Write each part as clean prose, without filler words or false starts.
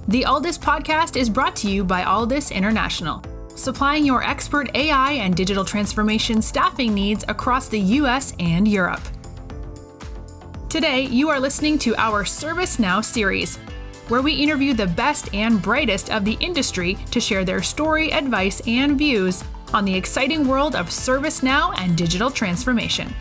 The Alldus podcast is brought to you by Alldus International, supplying your expert AI and digital transformation staffing needs across the US and Europe. Today, you are listening to our ServiceNow series, where we interview the best and brightest of the industry to share their story, advice, and views on the exciting world of ServiceNow and digital transformation.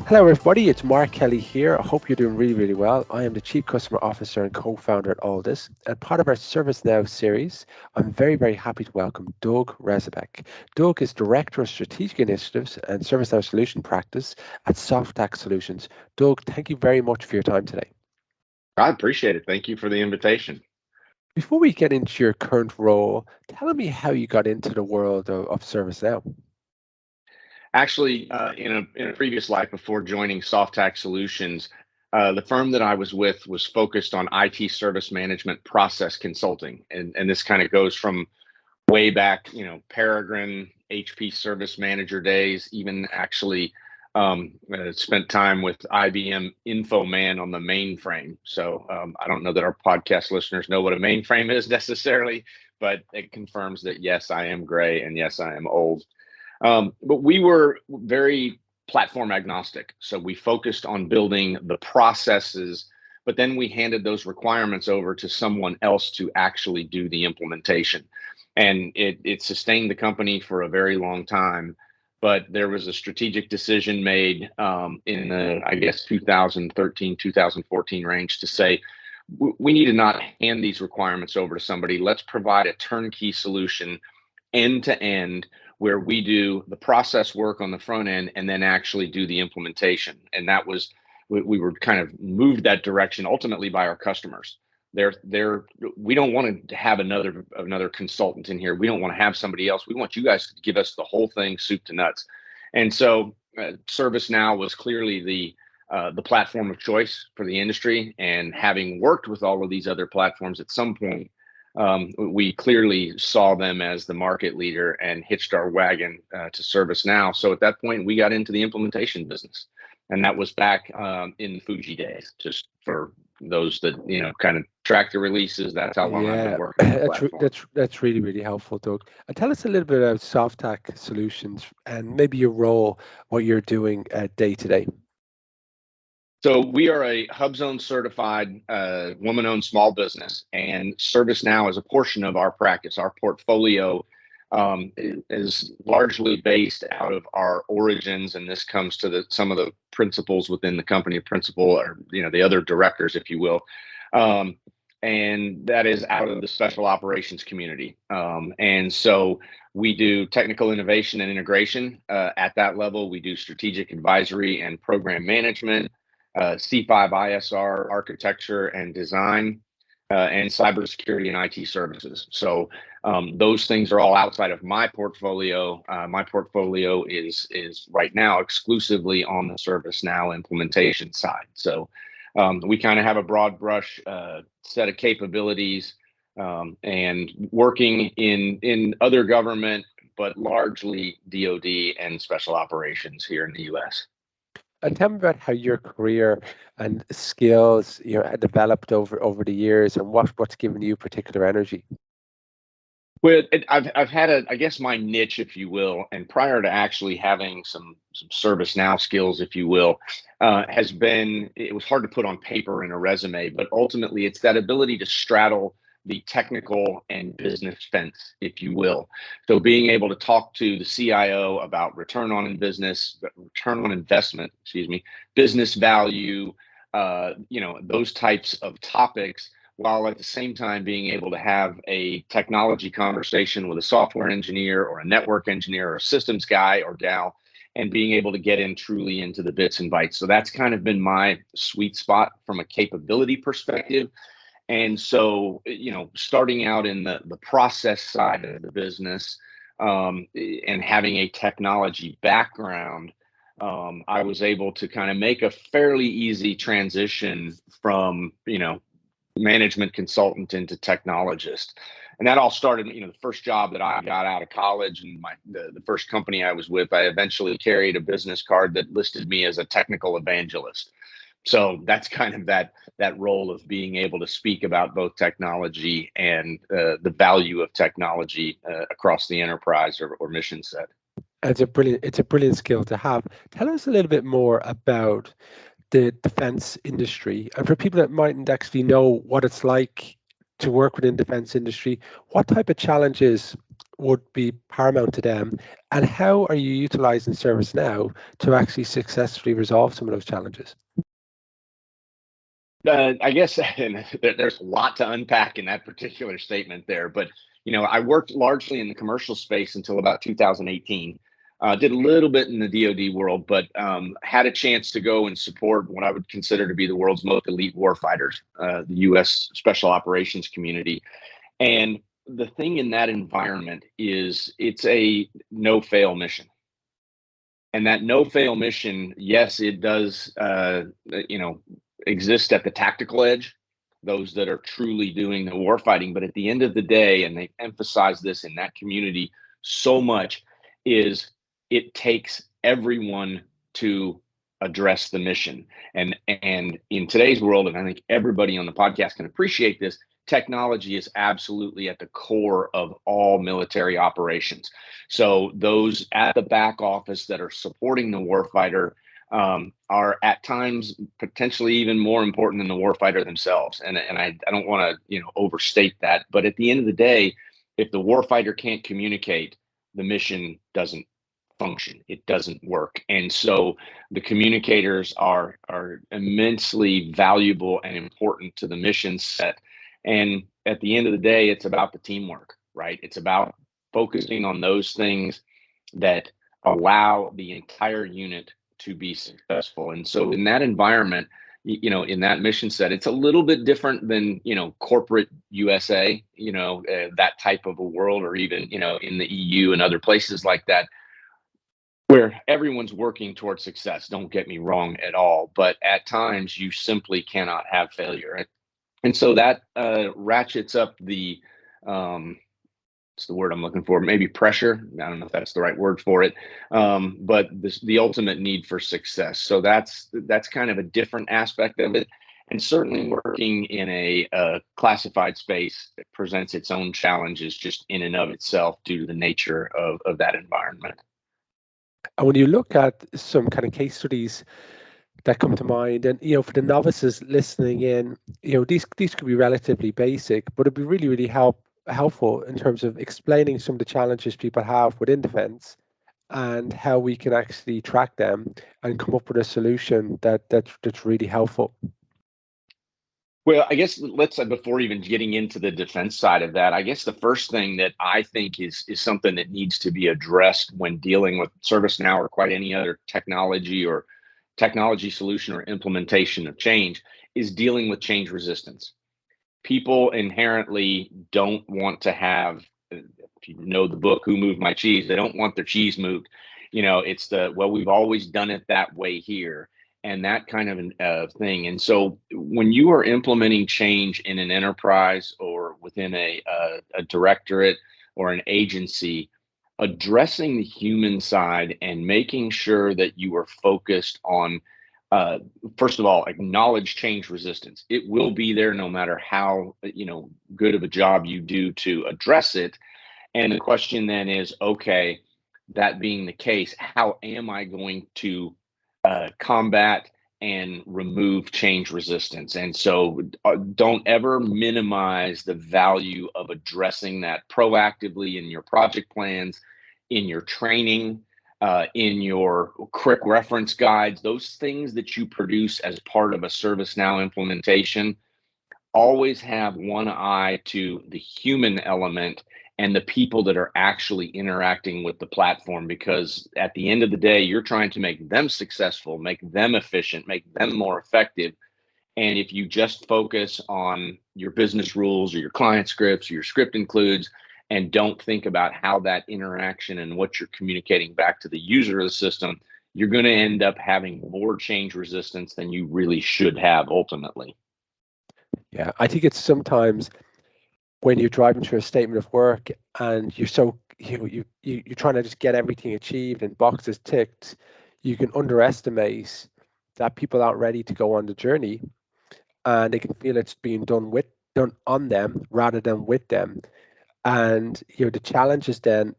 Hello everybody, it's Mark Kelly here. I hope you're doing really well. I am the Chief Customer Officer and co-founder at Alldus, and part of our ServiceNow series, I'm very happy to welcome Doug Rezabek. Doug is Director of Strategic Initiatives and ServiceNow Solution Practice at SOFtact Solutions. Doug, thank you very much for your time today. I appreciate it. Thank you for the invitation. Before we get into your current role, tell me how you got into the world of ServiceNow. Actually, in a previous life before joining SOFtact Solutions, the firm that I was with was focused on IT service management process consulting. And this kind of goes from way back, Peregrine, HP Service Manager days, even actually spent time with IBM Infoman on the mainframe. So I don't know that our podcast listeners know what a mainframe is necessarily, but it confirms that, yes, I am gray and yes, I am old. But we were very platform agnostic. So we focused on building the processes, but then we handed those requirements over to someone else to actually do the implementation. And it sustained the company for a very long time. But there was a strategic decision made in the, 2013, 2014 range to say, we need to not hand these requirements over to somebody. Let's provide a turnkey solution end to end, where we do the process work on the front end and then actually do the implementation. And that was, we were kind of moved that direction ultimately by our customers. We don't want to have another consultant in here. We don't want to have somebody else. We want you guys to give us the whole thing, soup to nuts. And so ServiceNow was clearly the platform of choice for the industry. And having worked with all of these other platforms at some point, we clearly saw them as the market leader and hitched our wagon to ServiceNow. So at that point, we got into the implementation business, and that was back in the Fuji days. Just for those that kind of track the releases, that's how long I've been working on the platform. That's really helpful, Doug. And tell us a little bit about SOFtact Solutions and maybe your role, what you're doing day to day. So we are a HubZone certified woman-owned small business, and ServiceNow is a portion of our practice. Our portfolio is largely based out of our origins, and this comes to some of the principals within the company, or the other directors, if you will, and that is out of the special operations community. And so we do technical innovation and integration at that level. We do strategic advisory and program management. C5 ISR architecture and design, and cybersecurity and IT services. So those things are all outside of my portfolio. My portfolio is right now exclusively on the ServiceNow implementation side. So we kind of have a broad brush set of capabilities and working in other government, but largely DoD and special operations here in the U.S. And tell me about how your career and skills developed over the years, and what's given you particular energy. Well, I've had my niche, if you will, and prior to actually having some ServiceNow skills, if you will, has been, it was hard to put on paper in a resume, but ultimately it's that ability to straddle the technical and business fence, if you will. So being able to talk to the CIO about return on investment, business value, those types of topics, while at the same time being able to have a technology conversation with a software engineer or a network engineer or a systems guy or gal, and being able to get in truly into the bits and bytes. So that's kind of been my sweet spot from a capability perspective. And so, starting out in the process side of the business and having a technology background, I was able to kind of make a fairly easy transition from, management consultant into technologist. And that all started, the first job that I got out of college and the first company I was with, I eventually carried a business card that listed me as a technical evangelist. So that's kind of that role of being able to speak about both technology and the value of technology across the enterprise or mission set. It's a brilliant skill to have. Tell us a little bit more about the defense industry, and for people that mightn't actually know what it's like to work within defense industry, what type of challenges would be paramount to them, and how are you utilizing ServiceNow to actually successfully resolve some of those challenges? I guess and there's a lot to unpack in that particular statement there, but I worked largely in the commercial space until about 2018. Did a little bit in the DoD world, but had a chance to go and support what I would consider to be the world's most elite warfighters, the U.S. Special Operations community. And the thing in that environment is it's a no-fail mission. And that no-fail mission, yes, it does, exist at the tactical edge, those that are truly doing the war fighting. But at the end of the day, and they emphasize this in that community so much, is it takes everyone to address the mission. And in today's world, and I think everybody on the podcast can appreciate this, technology is absolutely at the core of all military operations. So those at the back office that are supporting the warfighter are at times potentially even more important than the warfighter themselves. And I don't want to overstate that, but at the end of the day, if the warfighter can't communicate, the mission doesn't function. It doesn't work. And so the communicators are immensely valuable and important to the mission set. And at the end of the day, it's about the teamwork, right? It's about focusing on those things that allow the entire unit to be successful. And so in that environment, in that mission set, it's a little bit different than, corporate USA, that type of a world, or even, in the EU and other places like that, where everyone's working towards success. Don't get me wrong at all, but at times you simply cannot have failure. And so that ratchets up the what's the word I'm looking for? Maybe pressure. I don't know if that's the right word for it, but the ultimate need for success. So that's kind of a different aspect of it. And certainly working in a classified space presents its own challenges just in and of itself due to the nature of that environment. And when you look at some kind of case studies that come to mind, and for the novices listening in, these could be relatively basic, but it'd be really, really helpful in terms of explaining some of the challenges people have within defense and how we can actually track them and come up with a solution that's really helpful. Well, I guess let's before even getting into the defense side of that, I guess the first thing that I think is something that needs to be addressed when dealing with ServiceNow or quite any other technology or technology solution or implementation of change is dealing with change resistance. People inherently don't want to have, if you know the book, Who Moved My Cheese, they don't want their cheese moved. It's we've always done it that way here, and that kind of thing. And so when you are implementing change in an enterprise or within a directorate or an agency, addressing the human side and making sure that you are focused on, first of all, acknowledge change resistance. It will be there no matter how good of a job you do to address it. And the question then is, okay, that being the case, how am I going to combat and remove change resistance? And so don't ever minimize the value of addressing that proactively in your project plans, in your training, in your quick reference guides, those things that you produce as part of a ServiceNow implementation. Always have one eye to the human element and the people that are actually interacting with the platform, because at the end of the day, you're trying to make them successful, make them efficient, make them more effective. And if you just focus on your business rules or your client scripts or your script includes, and don't think about how that interaction and what you're communicating back to the user of the system, you're going to end up having more change resistance than you really should have ultimately. Yeah, I think it's sometimes when you're driving through a statement of work and you're trying to just get everything achieved and boxes ticked, you can underestimate that people aren't ready to go on the journey, and they can feel it's being done on them rather than with them. And the challenges then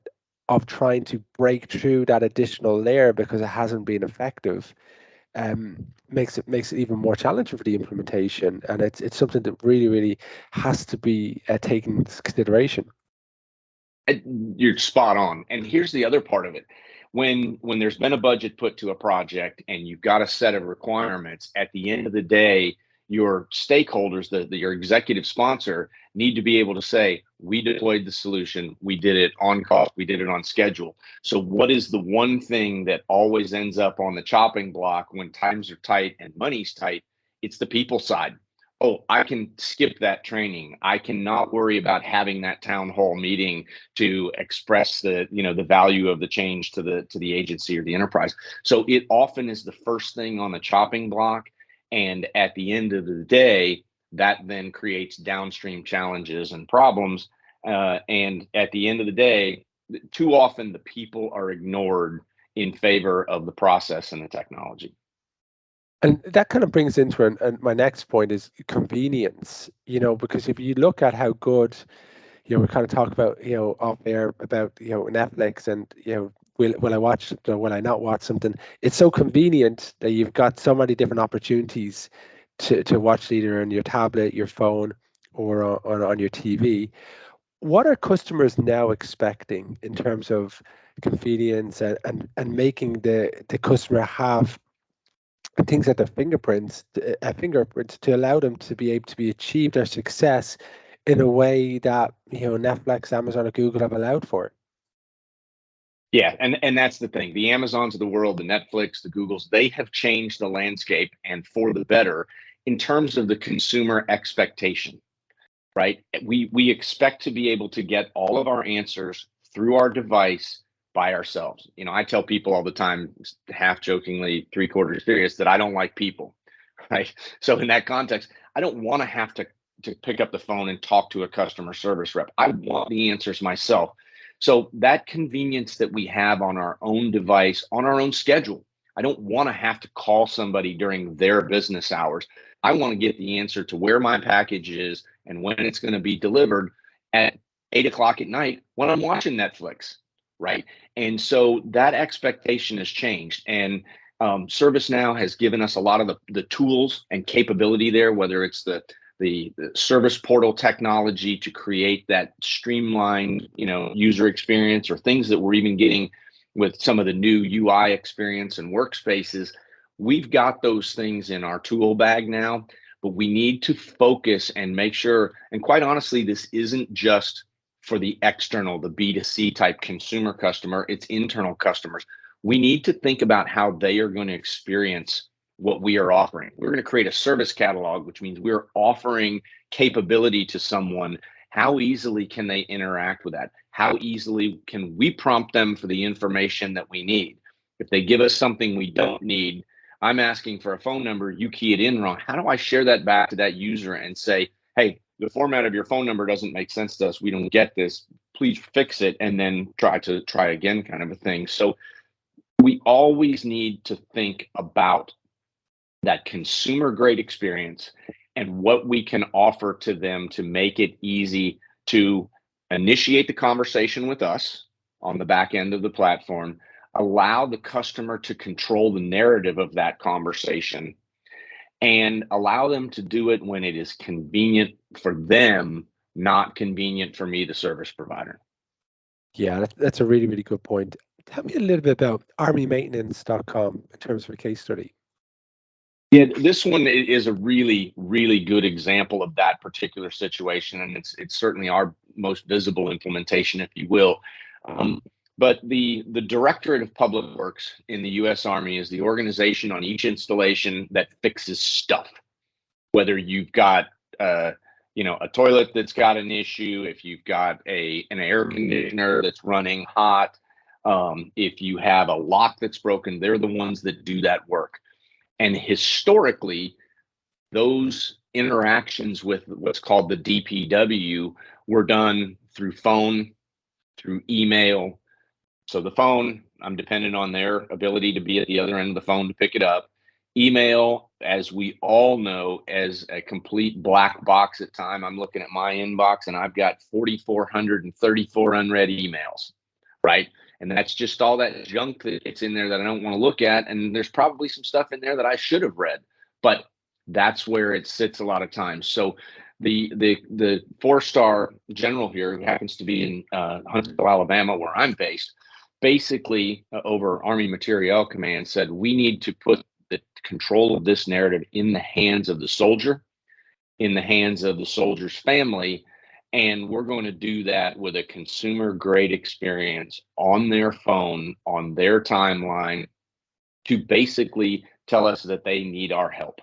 of trying to break through that additional layer because it hasn't been effective makes it even more challenging for the implementation. And it's something that really has to be taken into consideration. You're spot on. And here's the other part of it. When there's been a budget put to a project and you've got a set of requirements, at the end of the day, your stakeholders, your executive sponsor, need to be able to say, we deployed the solution, we did it on cost, we did it on schedule. So what is the one thing that always ends up on the chopping block when times are tight and money's tight? It's the people side. Oh, I can skip that training. I cannot worry about having that town hall meeting to express the value of the change to the agency or the enterprise. So it often is the first thing on the chopping block, and at the end of the day, that then creates downstream challenges and problems. And at the end of the day, too often the people are ignored in favor of the process and the technology. And that kind of brings into and my next point is convenience, because if you look at how good, we kind of talk about, off air about, Netflix and, will I watch something or will I not watch something? It's so convenient that you've got so many different opportunities to watch either on your tablet, your phone, or on your TV. What are customers now expecting in terms of convenience and making the customer have things at their fingerprints to allow them to be able to be achieve their success in a way that Netflix, Amazon, or Google have allowed for? Yeah, and that's the thing. The Amazons of the world, the Netflix, the Googles, they have changed the landscape and for the better in terms of the consumer expectation, right? We expect to be able to get all of our answers through our device by ourselves. I tell people all the time, half jokingly, three-quarters serious, that I don't like people, right? So in that context, I don't want to have to pick up the phone and talk to a customer service rep. I want the answers myself. So that convenience that we have on our own device, on our own schedule, I don't want to have to call somebody during their business hours. I want to get the answer to where my package is and when it's going to be delivered at 8 o'clock at night when I'm watching Netflix, right? And so that expectation has changed. And ServiceNow has given us a lot of the tools and capability there, whether it's the service portal technology to create that streamlined, user experience, or things that we're even getting with some of the new UI experience and workspaces. We've got those things in our tool bag now, but we need to focus and make sure, and quite honestly, this isn't just for the external, the B2C type consumer customer, it's internal customers. We need to think about how they are going to experience what we are offering. We're going to create a service catalog, which means we're offering capability to someone. How easily can they interact with that? How easily can we prompt them for the information that we need? If they give us something we don't need, I'm asking for a phone number, you key it in wrong. How do I share that back to that user and say, hey, the format of your phone number doesn't make sense to us. We don't get this. Please fix it and then try again, kind of a thing. So we always need to think about that consumer grade experience and what we can offer to them to make it easy to initiate the conversation with us on the back end of the platform, allow the customer to control the narrative of that conversation, and allow them to do it when it is convenient for them, not convenient for me, the service provider. Yeah, that's a really good point. Tell me a little bit about armymaintenance.com in terms of a case study. Yeah, this one is a really good example of that particular situation, and it's certainly our most visible implementation, if you will. But the Directorate of Public Works in the U.S. Army is the organization on each installation that fixes stuff. Whether you've got a toilet that's got an issue, if you've got an air conditioner that's running hot, if you have a lock that's broken, they're the ones that do that work. And historically, those interactions with what's called the DPW were done through phone, through email. So the phone, I'm dependent on their ability to be at the other end of the phone to pick it up. Email, as we all know, as a complete black box at time. I'm looking at my inbox and I've got 4,434 unread emails, right? And that's just all that junk that it's in there that I don't want to look at. And there's probably some stuff in there that I should have read, but that's where it sits a lot of times. So the 4-star general here, who happens to be in Huntsville, Alabama, where I'm based, basically over Army Materiel Command said, we need to put the control of this narrative in the hands of the soldier, in the hands of the soldier's family. And we're going to do that with a consumer grade experience on their phone, on their timeline, to basically tell us that they need our help.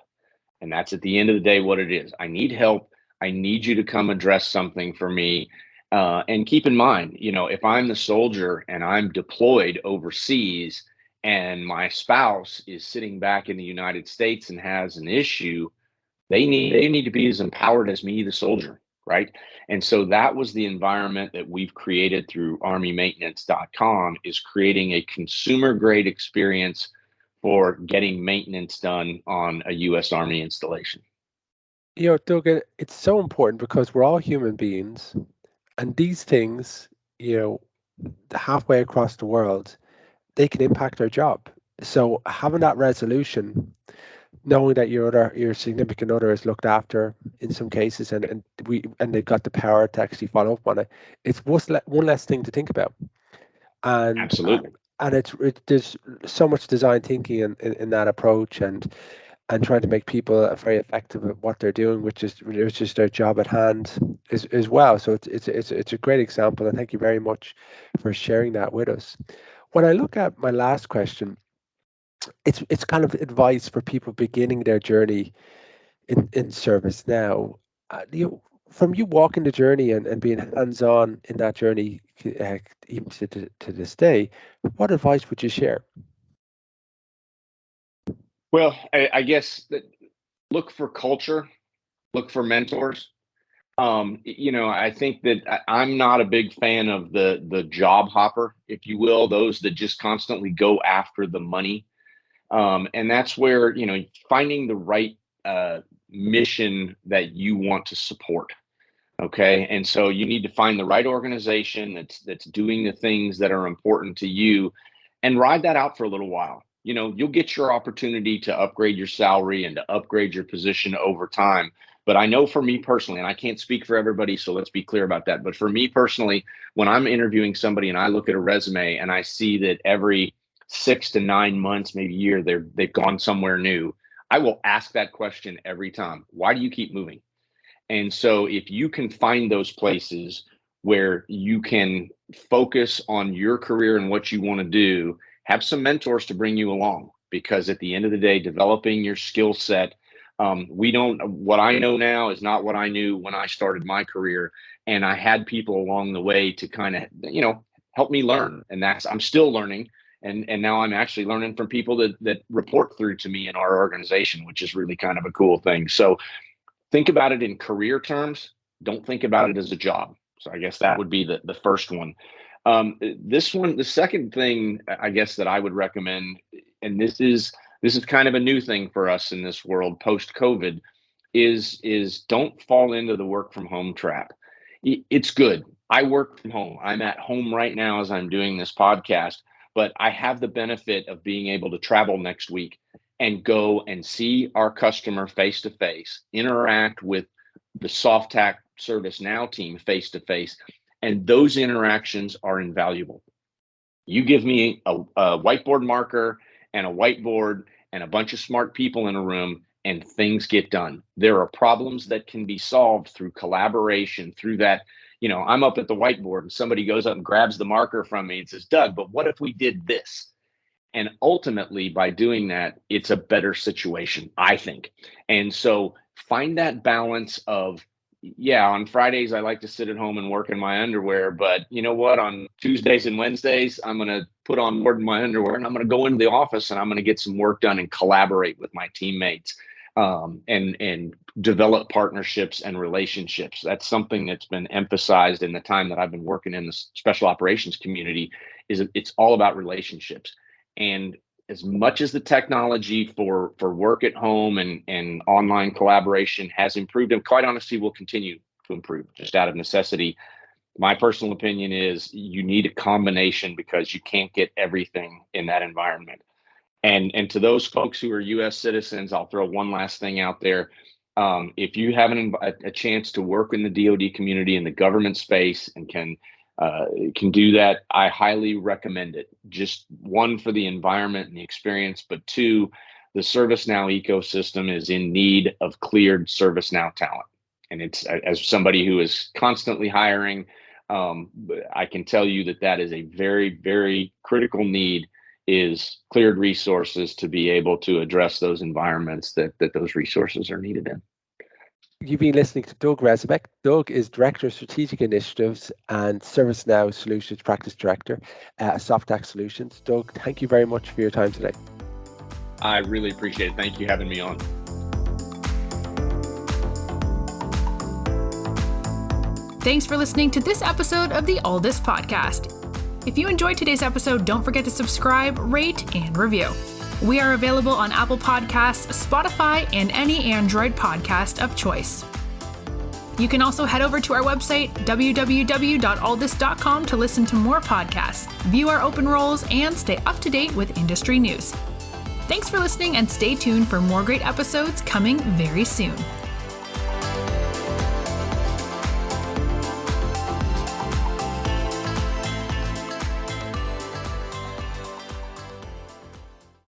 And that's at the end of the day what it is. I need help. I need you to come address something for me. And keep in mind, if I'm the soldier and I'm deployed overseas and my spouse is sitting back in the United States and has an issue, they need to be as empowered as me, the soldier, right? And so that was the environment that we've created through armymaintenance.com, is creating a consumer grade experience for getting maintenance done on a U.S. Army installation. Doug, it's so important because we're all human beings, and these things, halfway across the world, they can impact our job. So having that resolution, knowing that your significant other is looked after in some cases, and they've got the power to actually follow up on it, it's one less thing to think about. And absolutely. And there's so much design thinking in that approach, and trying to make people very effective at what they're doing, which is their job at hand as well. So it's a great example, and thank you very much for sharing that with us. When I look at my last question, it's kind of advice for people beginning their journey in ServiceNow. From you walking the journey and being hands-on in that journey, even to this day, what advice would you share? Well, I guess that look for culture, look for mentors. I think that I'm not a big fan of the job hopper, if you will, those that just constantly go after the money. And that's where, finding the right mission that you want to support. Okay. And so you need to find the right organization that's doing the things that are important to you, and ride that out for a little while. You'll get your opportunity to upgrade your salary and to upgrade your position over time. But I know for me personally, and I can't speak for everybody, so let's be clear about that. But for me personally, when I'm interviewing somebody and I look at a resume and I see that every 6 to 9 months, maybe a year, they've gone somewhere new, I will ask that question every time. Why do you keep moving? And so if you can find those places where you can focus on your career and what you want to do, have some mentors to bring you along, because at the end of the day, developing your skill set, what I know now is not what I knew when I started my career. And I had people along the way to kind of, help me learn. And I'm still learning. And now I'm actually learning from people that report through to me in our organization, which is really kind of a cool thing. So think about it in career terms. Don't think about it as a job. So I guess that would be the first one. The second thing I guess that I would recommend, and this is kind of a new thing for us in this world post-COVID, is don't fall into the work from home trap. It's good. I work from home. I'm at home right now as I'm doing this podcast, but I have the benefit of being able to travel next week and go and see our customer face to face, interact with the SOFtact ServiceNow team face to face. And those interactions are invaluable. You give me a whiteboard marker and a whiteboard and a bunch of smart people in a room, and things get done. There are problems that can be solved through collaboration, through that. I'm up at the whiteboard and somebody goes up and grabs the marker from me and says, Doug, but what if we did this? And ultimately, by doing that, it's a better situation, I think. And so find that balance of, on Fridays, I like to sit at home and work in my underwear. But you know what? On Tuesdays and Wednesdays, I'm going to put on more than my underwear, and I'm going to go into the office and I'm going to get some work done and collaborate with my teammates, and develop partnerships and relationships. That's something that's been emphasized in the time that I've been working in the special operations community. It's all about relationships. And as much as the technology for work at home and online collaboration has improved, and quite honestly will continue to improve just out of necessity, my personal opinion is you need a combination because you can't get everything in that environment. And to those folks who are U.S. citizens, I'll throw one last thing out there. If you have a chance to work in the DoD community in the government space and can do that, I highly recommend it. Just one, for the environment and the experience, but two, the ServiceNow ecosystem is in need of cleared ServiceNow talent. And it's, as somebody who is constantly hiring, I can tell you that is a very, very critical need, is cleared resources to be able to address those environments that those resources are needed in. You've been listening to Doug Rezabek. Doug is Director of Strategic Initiatives and ServiceNow Solutions Practice Director at SOFtact Solutions. Doug, thank you very much for your time today. I really appreciate it. Thank you for having me on. Thanks for listening to this episode of the Alldus podcast. If you enjoyed today's episode, don't forget to subscribe, rate, and review. We are available on Apple Podcasts, Spotify, and any Android podcast of choice. You can also head over to our website, www.alldus.com, to listen to more podcasts, view our open roles, and stay up to date with industry news. Thanks for listening, and stay tuned for more great episodes coming very soon.